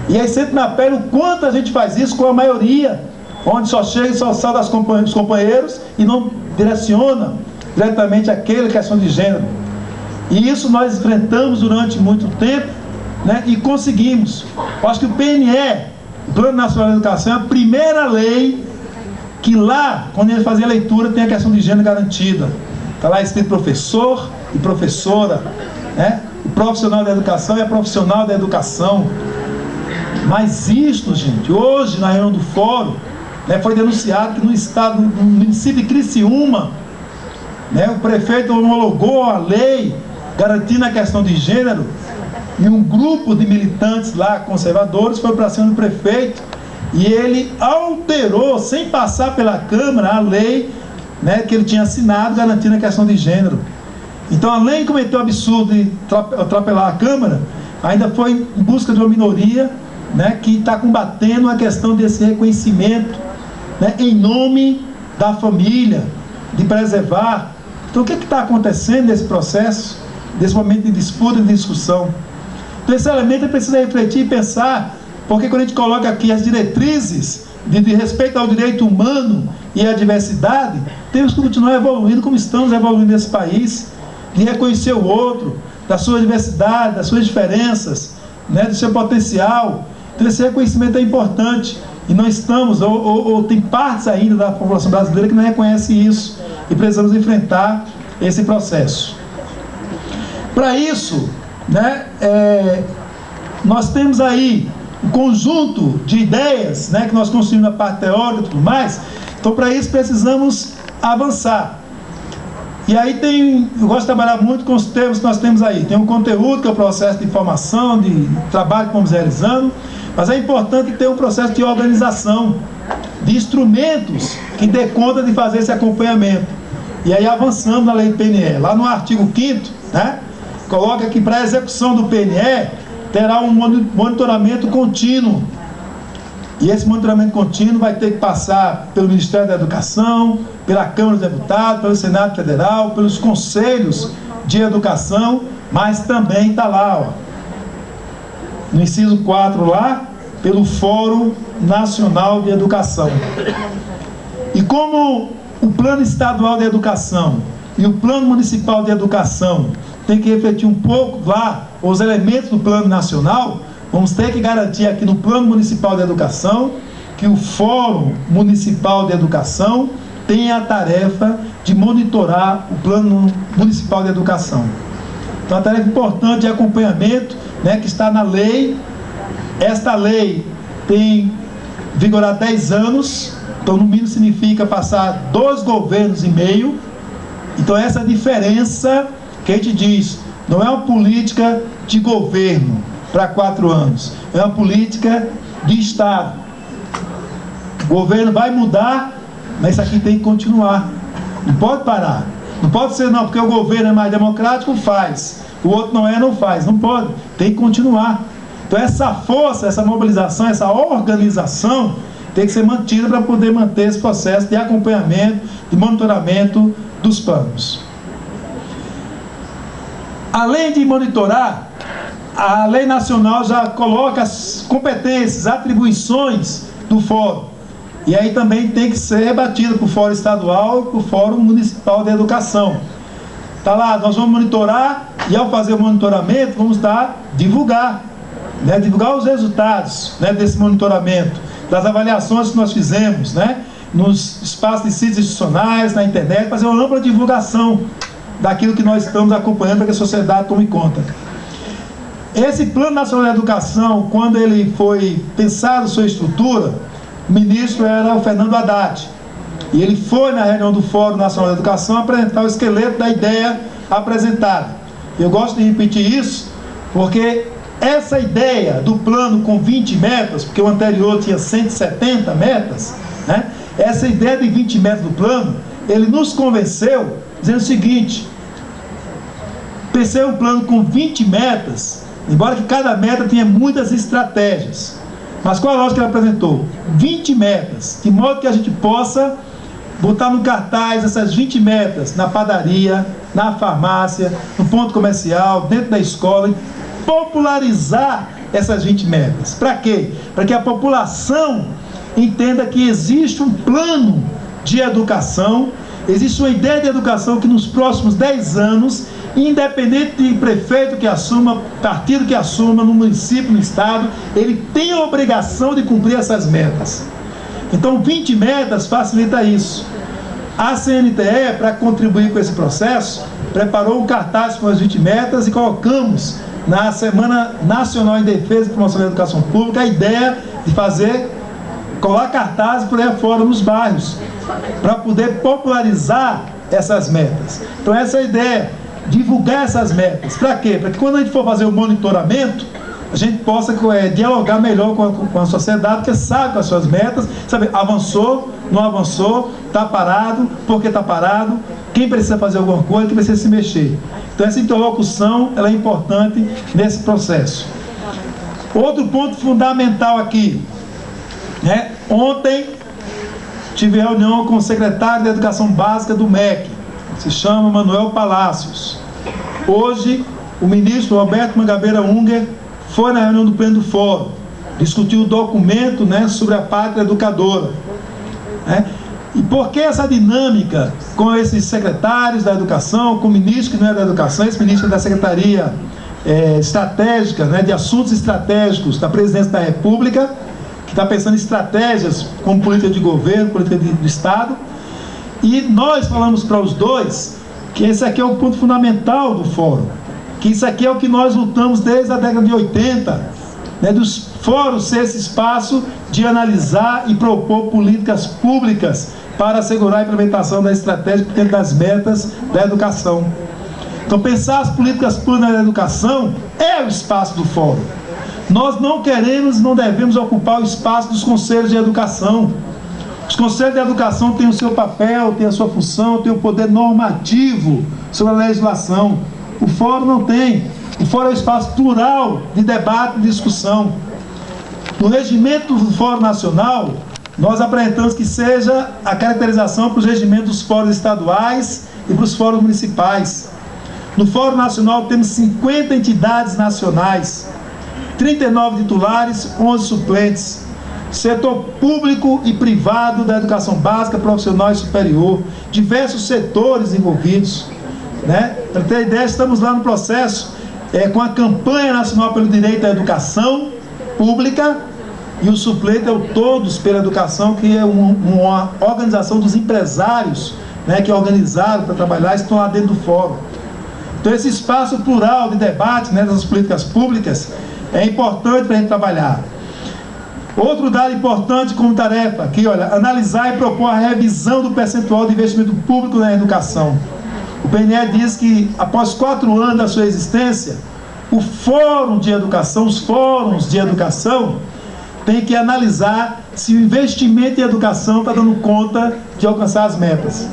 E aí sente na pele o quanto a gente faz isso com a maioria, onde só chega e só salda os companheiros e não direciona diretamente aquela questão de gênero. E isso nós enfrentamos durante muito tempo, né, e conseguimos. Eu acho que o PNE, o Plano Nacional de Educação, é a primeira lei que lá, quando ele fazia a leitura, tem a questão de gênero garantida. Está lá escrito professor e professora, né? O profissional da educação é profissional da educação. Mas isto, gente, hoje na reunião do fórum, né, foi denunciado que no estado, no município de Criciúma, né, o prefeito homologou a lei garantindo a questão de gênero, e um grupo de militantes lá, conservadores, foi para cima do prefeito e ele alterou, sem passar pela Câmara, a lei, né, que ele tinha assinado garantindo a questão de gênero. Então, além de cometer o absurdo de atropelar a Câmara, ainda foi em busca de uma minoria, né, que está combatendo a questão desse reconhecimento, né, em nome da família, de preservar. Então, o que está acontecendo nesse processo, nesse momento de disputa e de discussão? Então, esse elemento precisa refletir e pensar, porque quando a gente coloca aqui as diretrizes de respeito ao direito humano e à diversidade, temos que continuar evoluindo como estamos evoluindo nesse país. de reconhecer o outro, da sua diversidade, das suas diferenças, né, do seu potencial. Então esse reconhecimento é importante, e não estamos, ou tem partes ainda da população brasileira que não reconhece isso, e precisamos enfrentar esse processo. Para isso, né, nós temos aí um conjunto de ideias, né, que nós construímos na parte teórica e tudo mais. Então para isso precisamos avançar. E aí eu gosto de trabalhar muito com os termos que nós temos aí. Tem um conteúdo, que é o processo de informação, de trabalho que vamos realizando, mas é importante ter um processo de organização, de instrumentos que dê conta de fazer esse acompanhamento. E aí avançamos na lei do PNE. Lá no artigo 5º, né, coloca que para a execução do PNE terá um monitoramento contínuo. E esse monitoramento contínuo vai ter que passar pelo Ministério da Educação, pela Câmara dos Deputados, pelo Senado Federal, pelos Conselhos de Educação, mas também está lá, ó, no inciso 4 lá, pelo Fórum Nacional de Educação. E como o Plano Estadual de Educação e o Plano Municipal de Educação tem que refletir um pouco lá os elementos do Plano Nacional, vamos ter que garantir aqui no Plano Municipal de Educação que o Fórum Municipal de Educação tenha a tarefa de monitorar o Plano Municipal de Educação. Então, a tarefa importante de acompanhamento, né, que está na lei. Esta lei tem vigorado 10 anos, então no mínimo significa passar 2 governos e meio. Então essa diferença que a gente diz, não é uma política de governo para 4 anos, é uma política de Estado. O governo vai mudar, mas isso aqui tem que continuar, não pode parar. Não pode ser não, porque o governo é mais democrático, faz, o outro não é, não faz, não pode, tem que continuar. Então essa força, essa mobilização, essa organização tem que ser mantida para poder manter esse processo de acompanhamento, de monitoramento dos planos. Além de monitorar, a lei nacional já coloca as competências, atribuições do fórum. E aí também tem que ser rebatido para o Fórum Estadual e para o Fórum Municipal de Educação. Está lá, nós vamos monitorar, e ao fazer o monitoramento, vamos divulgar os resultados, né, desse monitoramento, das avaliações que nós fizemos, né, nos espaços de sítios institucionais, na internet, fazer uma ampla divulgação daquilo que nós estamos acompanhando para que a sociedade tome conta. Esse Plano Nacional de Educação, quando ele foi pensado sua estrutura, o ministro era o Fernando Haddad, e ele foi na reunião do Fórum Nacional de Educação apresentar o esqueleto da ideia apresentada. Eu gosto de repetir isso, porque essa ideia do plano com 20 metas, porque o anterior tinha 170 metas, né? Essa ideia de 20 metas do plano, ele nos convenceu, dizendo o seguinte: pensei um plano com 20 metas, embora que cada meta tenha muitas estratégias, mas qual a lógica que ele apresentou? 20 metas, de modo que a gente possa botar no cartaz essas 20 metas na padaria, na farmácia, no ponto comercial, dentro da escola, popularizar essas 20 metas. Para quê? Para que a população entenda que existe um plano de educação, existe uma ideia de educação que nos próximos 10 anos, independente de prefeito que assuma, partido que assuma, no município, no estado, ele tem a obrigação de cumprir essas metas. Então 20 metas facilita isso. A CNTE, para contribuir com esse processo, preparou um cartaz com as 20 metas e colocamos na Semana Nacional em Defesa e Promoção da Educação Pública a ideia de colar cartazes por aí fora nos bairros, para poder popularizar essas metas. Então essa é a ideia, divulgar essas metas. Para quê? Para que quando a gente for fazer o monitoramento, a gente possa dialogar melhor com a sociedade, porque sabe com as suas metas, sabe, avançou, não avançou, está parado, por que está parado, quem precisa fazer alguma coisa, quem precisa se mexer. Então essa interlocução, ela é importante nesse processo. Outro ponto fundamental aqui, né? Ontem tive reunião com o secretário de Educação Básica do MEC, se chama Manuel Palácios. Hoje o ministro Roberto Mangabeira Unger foi na reunião do Pleno do Fórum, discutiu o documento, né, sobre a pátria educadora, né? E por que essa dinâmica com esses secretários da educação, com o ministro que não é da educação, esse ministro é da Secretaria Estratégica, né, de Assuntos Estratégicos da Presidência da República, que está pensando em estratégias como política de governo, política do Estado. E nós falamos para os dois que esse aqui é o ponto fundamental do fórum, que isso aqui é o que nós lutamos desde a década de 80, né, dos fóruns ser esse espaço de analisar e propor políticas públicas para assegurar a implementação da estratégia dentro das metas da educação. Então, pensar as políticas públicas da educação é o espaço do fórum. Nós não queremos e não devemos ocupar o espaço dos conselhos de educação. Os conselhos de educação têm o seu papel, têm a sua função, têm o poder normativo sobre a legislação. O fórum não tem. O fórum é um espaço plural de debate e discussão. No regimento do Fórum Nacional, nós apresentamos que seja a caracterização para os regimentos dos fóruns estaduais e para os fóruns municipais. No Fórum Nacional temos 50 entidades nacionais, 39 titulares, 11 suplentes. Setor público e privado da educação básica, profissional e superior, diversos setores envolvidos, né? Para ter ideia, estamos lá no processo com a campanha nacional pelo direito à educação pública, e o suplente é o Todos pela Educação, que é uma organização dos empresários, né, que organizaram para trabalhar e estão lá dentro do fórum. Então esse espaço plural de debate, né, das políticas públicas é importante para a gente trabalhar. Outro dado importante como tarefa aqui, olha, analisar e propor a revisão do percentual de investimento público na educação. O PNE diz que após 4 anos da sua existência, o fórum de educação, os fóruns de educação, tem que analisar se o investimento em educação está dando conta de alcançar as metas.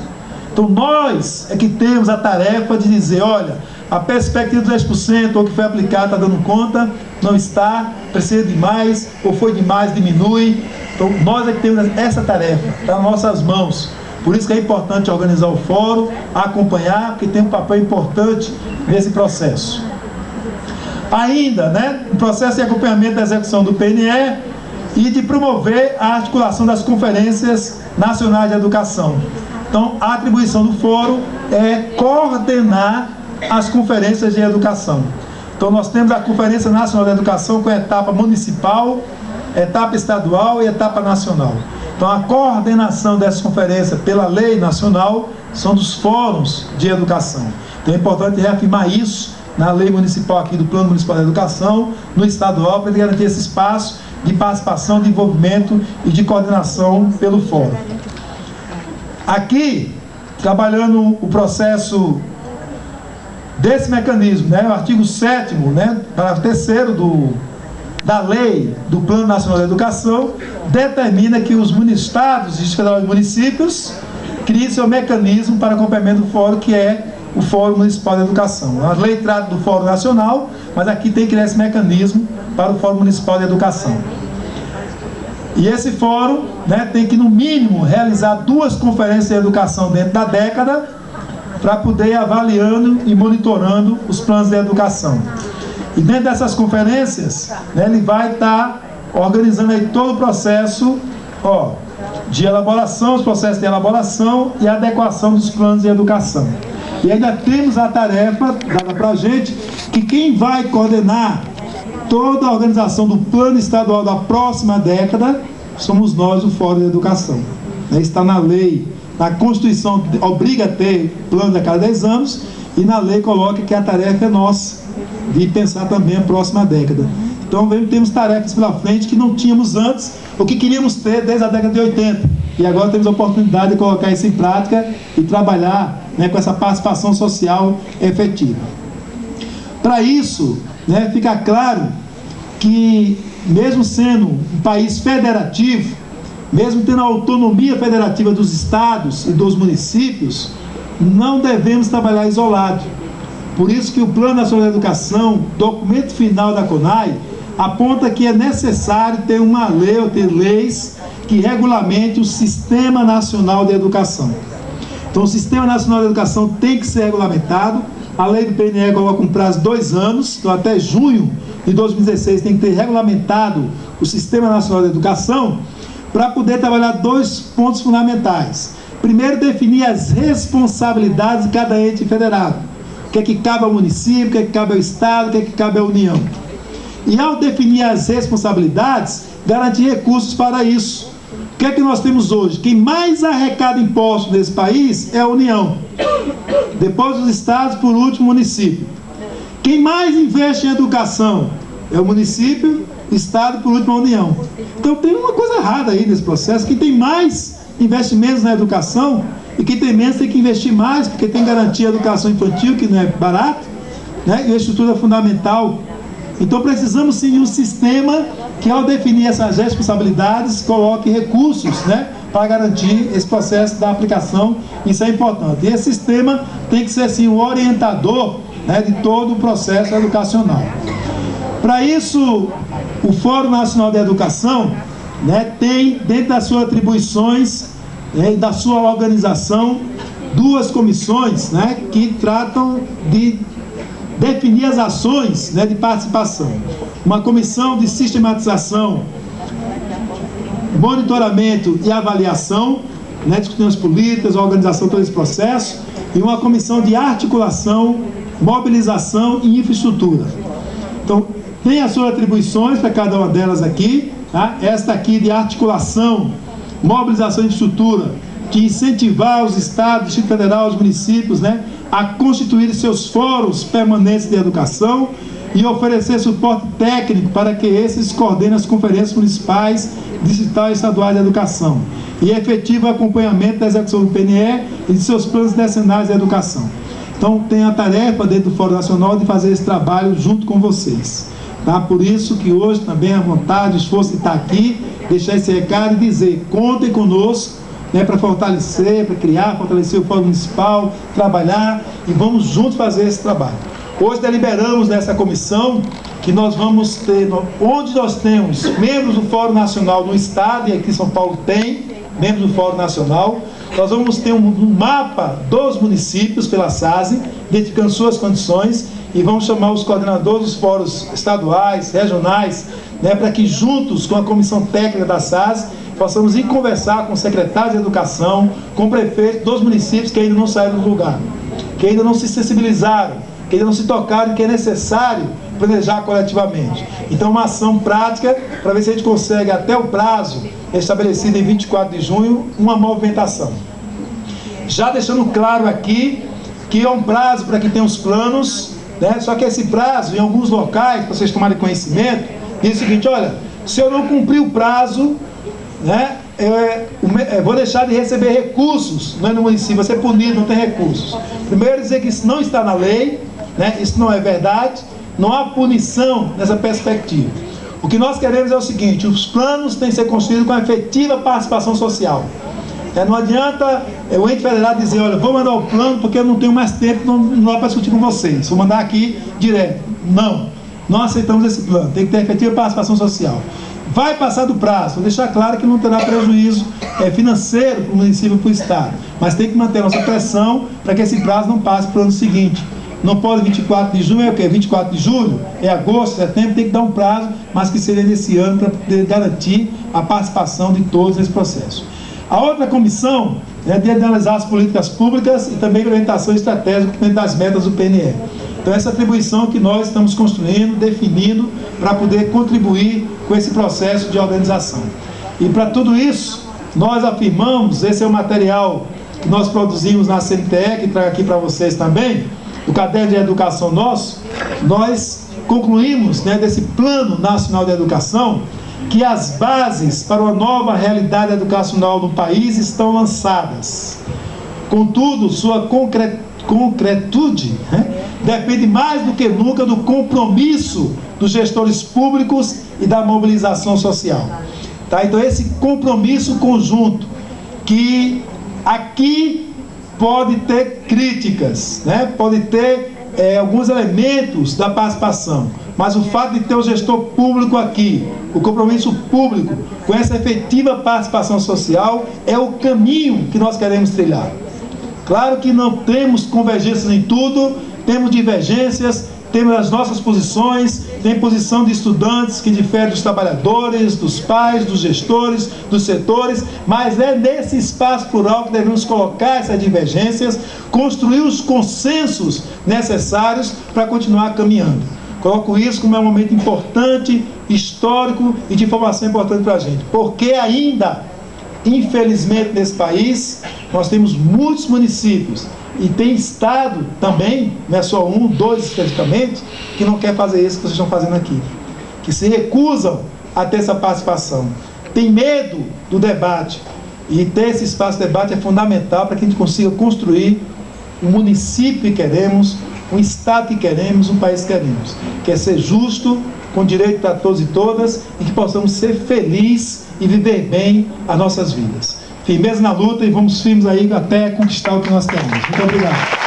Então nós é que temos a tarefa de dizer, olha, a perspectiva de 10%, ou que foi aplicado, está dando conta, não está, precisa de mais, ou foi demais, diminui. Então nós é que temos essa tarefa, está nas nossas mãos. Por isso que é importante organizar o fórum, acompanhar, porque tem um papel importante nesse processo. Ainda, né, o processo de acompanhamento da execução do PNE e de promover a articulação das conferências nacionais de educação. Então, a atribuição do fórum é coordenar as conferências de educação. Então, nós temos a Conferência Nacional de Educação com a etapa municipal, etapa estadual e etapa nacional. Então, a coordenação dessas conferências pela lei nacional são dos fóruns de educação. Então, é importante reafirmar isso na lei municipal aqui do Plano Municipal de Educação, no estadual, para garantir esse espaço de participação, de envolvimento e de coordenação pelo fórum. Aqui, trabalhando o processo desse mecanismo, né, o artigo 7º, né, parágrafo 3º da lei do Plano Nacional de Educação, determina que os estados, Distrito Federal e municípios criem seu mecanismo para acompanhamento do fórum, que é o Fórum Municipal de Educação. A lei trata do Fórum Nacional, mas aqui tem que criar esse mecanismo para o Fórum Municipal de Educação. E esse fórum, né, tem que, no mínimo, realizar 2 conferências de educação dentro da década, para poder ir avaliando e monitorando os planos de educação. E dentro dessas conferências, né, ele vai estar organizando aí todo o processo de elaboração, os processos de elaboração e adequação dos planos de educação. E ainda temos a tarefa dada para a gente, que quem vai coordenar toda a organização do plano estadual da próxima década somos nós, o Fórum de Educação. Está na lei, na Constituição obriga a ter plano a cada 10 anos, e na lei coloca que a tarefa é nossa, de pensar também a próxima década. Então temos tarefas pela frente que não tínhamos antes, ou que queríamos ter desde a década de 80. E agora temos a oportunidade de colocar isso em prática e trabalhar, né, com essa participação social efetiva. Para isso, né, fica claro que, mesmo sendo um país federativo, mesmo tendo a autonomia federativa dos estados e dos municípios, não devemos trabalhar isolado. Por isso que o Plano Nacional de Educação, documento final da CONAI, aponta que é necessário ter uma lei, ou ter leis que regulamente o Sistema Nacional de Educação. Então, o Sistema Nacional de Educação tem que ser regulamentado. A lei do PNE coloca um prazo de 2 anos, então até junho de 2016 tem que ter regulamentado o Sistema Nacional de Educação, para poder trabalhar dois pontos fundamentais. Primeiro, definir as responsabilidades de cada ente federado. O que é que cabe ao município, o que é que cabe ao Estado, o que é que cabe à União. E ao definir as responsabilidades, garantir recursos para isso. O que é que nós temos hoje? Quem mais arrecada impostos nesse país é a União. Depois os estados, por último, o município. Quem mais investe em educação é o município, Estado, por último, a União. Então tem uma coisa errada aí nesse processo. Quem tem mais investimentos na educação e quem tem menos tem que investir mais, porque tem garantia a educação infantil, que não é barato, né? E a estrutura fundamental. Então precisamos sim de um sistema que, ao definir essas responsabilidades, coloque recursos, né, para garantir esse processo da aplicação. Isso é importante. E esse sistema tem que ser assim, o orientador, né, de todo o processo educacional. Para isso, o Fórum Nacional de Educação, né, tem, dentro das suas atribuições, né, da sua organização, duas comissões, né, que tratam de definir as ações, né, de participação. Uma comissão de sistematização, monitoramento e avaliação, né, discutindo as políticas, a organização de todo esse processo, e uma comissão de articulação, mobilização e infraestrutura. Então, tem as suas atribuições para cada uma delas aqui, tá? Esta aqui de articulação, mobilização e infraestrutura, de incentivar os estados, Distrito Federal, os municípios, né, a constituir seus fóruns permanentes de educação e oferecer suporte técnico para que esses coordenem as conferências municipais, distritais e estaduais de educação e efetivo acompanhamento da execução do PNE e de seus planos decenais de educação. Então tem a tarefa dentro do Fórum Nacional de fazer esse trabalho junto com vocês, tá? Por isso que hoje também a vontade, o esforço de estar aqui, deixar esse recado e dizer, contem conosco, né, para fortalecer, para criar, fortalecer o Fórum Municipal, trabalhar e vamos juntos fazer esse trabalho. Hoje deliberamos nessa comissão que nós vamos ter, onde nós temos membros do Fórum Nacional no Estado, e aqui em São Paulo tem membros do Fórum Nacional, nós vamos ter um mapa dos municípios pela SASE, identificando suas condições, e vamos chamar os coordenadores dos fóruns estaduais, regionais, né, para que juntos com a comissão técnica da SASE, possamos ir conversar com secretários de educação, com prefeitos dos municípios que ainda não saíram do lugar, que ainda não se sensibilizaram, que ainda não se tocaram, que é necessário planejar coletivamente. Então, uma ação prática para ver se a gente consegue, até o prazo estabelecido em 24 de junho, uma movimentação. Já deixando claro aqui que é um prazo para que tenha os planos, né? Só que esse prazo, em alguns locais, para vocês tomarem conhecimento, diz o seguinte: olha, se eu não cumprir o prazo, né, eu vou deixar de receber recursos, não é, no município, vai ser punido, não tem recursos. Primeiro, dizer que isso não está na lei, né, isso não é verdade, não há punição nessa perspectiva. O que nós queremos é o seguinte: os planos têm que ser construídos com a efetiva participação social. Não adianta o ente federal dizer, olha, vou mandar o plano porque eu não tenho mais tempo, não dá para discutir com vocês, vou mandar aqui direto. Não aceitamos esse plano, tem que ter efetiva participação social. Vai passar do prazo, vou deixar claro que não terá prejuízo financeiro para o município e para o Estado, mas tem que manter a nossa pressão para que esse prazo não passe para o ano seguinte. Não pode 24 de junho, é o quê? 24 de julho? É agosto, setembro, tem que dar um prazo, mas que seja nesse ano para poder garantir a participação de todos nesse processo. A outra comissão é de analisar as políticas públicas e também orientação estratégica dentro das metas do PNE. Então essa atribuição que nós estamos construindo, definindo, para poder contribuir com esse processo de organização. E para tudo isso, nós afirmamos, esse é o material que nós produzimos na CNTE, que trago aqui para vocês também, o caderno de educação nosso, nós concluímos, né, desse Plano Nacional de Educação, que as bases para uma nova realidade educacional no país estão lançadas. Contudo, sua concretude, né, depende mais do que nunca do compromisso dos gestores públicos e da mobilização social. Tá? Então, esse compromisso conjunto, que aqui pode ter críticas, né, pode ter alguns elementos da participação, mas o fato de ter o gestor público aqui, o compromisso público com essa efetiva participação social, é o caminho que nós queremos trilhar. Claro que não temos convergências em tudo, temos divergências, temos as nossas posições, tem posição de estudantes que difere dos trabalhadores, dos pais, dos gestores, dos setores, mas é nesse espaço plural que devemos colocar essas divergências, construir os consensos necessários para continuar caminhando. Coloco isso como um momento importante, histórico e de informação importante para a gente, porque ainda, infelizmente, nesse país, nós temos muitos municípios, e tem estado também, não é só um, dois especificamente, que não quer fazer isso que vocês estão fazendo aqui, que se recusam a ter essa participação, tem medo do debate, e ter esse espaço de debate é fundamental para que a gente consiga construir o município que queremos, um estado que queremos, um país que queremos, que é ser justo, com direito para todos e todas, e que possamos ser felizes e viver bem as nossas vidas. Firmeza na luta e vamos firmes aí até conquistar o que nós temos. Muito obrigado.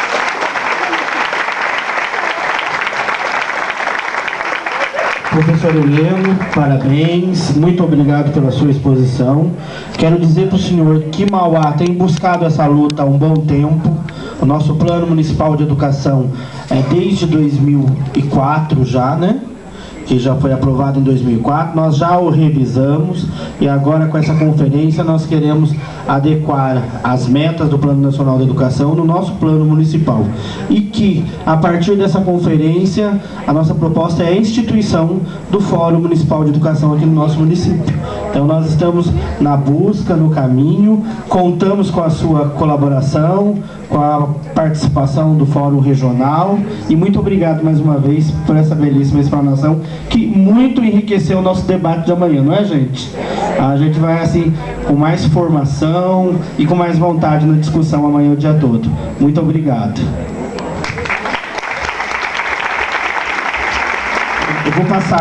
Professor Heleno, parabéns, muito obrigado pela sua exposição. Quero dizer para o senhor que Mauá tem buscado essa luta há um bom tempo. O nosso Plano Municipal de Educação é desde 2004 já, né? Que já foi aprovado em 2004, nós já o revisamos e agora com essa conferência nós queremos adequar as metas do Plano Nacional de Educação no nosso plano municipal. E que, a partir dessa conferência, a nossa proposta é a instituição do Fórum Municipal de Educação aqui no nosso município. Então nós estamos na busca, no caminho, contamos com a sua colaboração, com a participação do Fórum Regional e muito obrigado mais uma vez por essa belíssima explanação que muito enriqueceu o nosso debate de amanhã, não é, gente? A gente vai assim com mais formação e com mais vontade na discussão amanhã o dia todo. Muito obrigado. Eu vou passar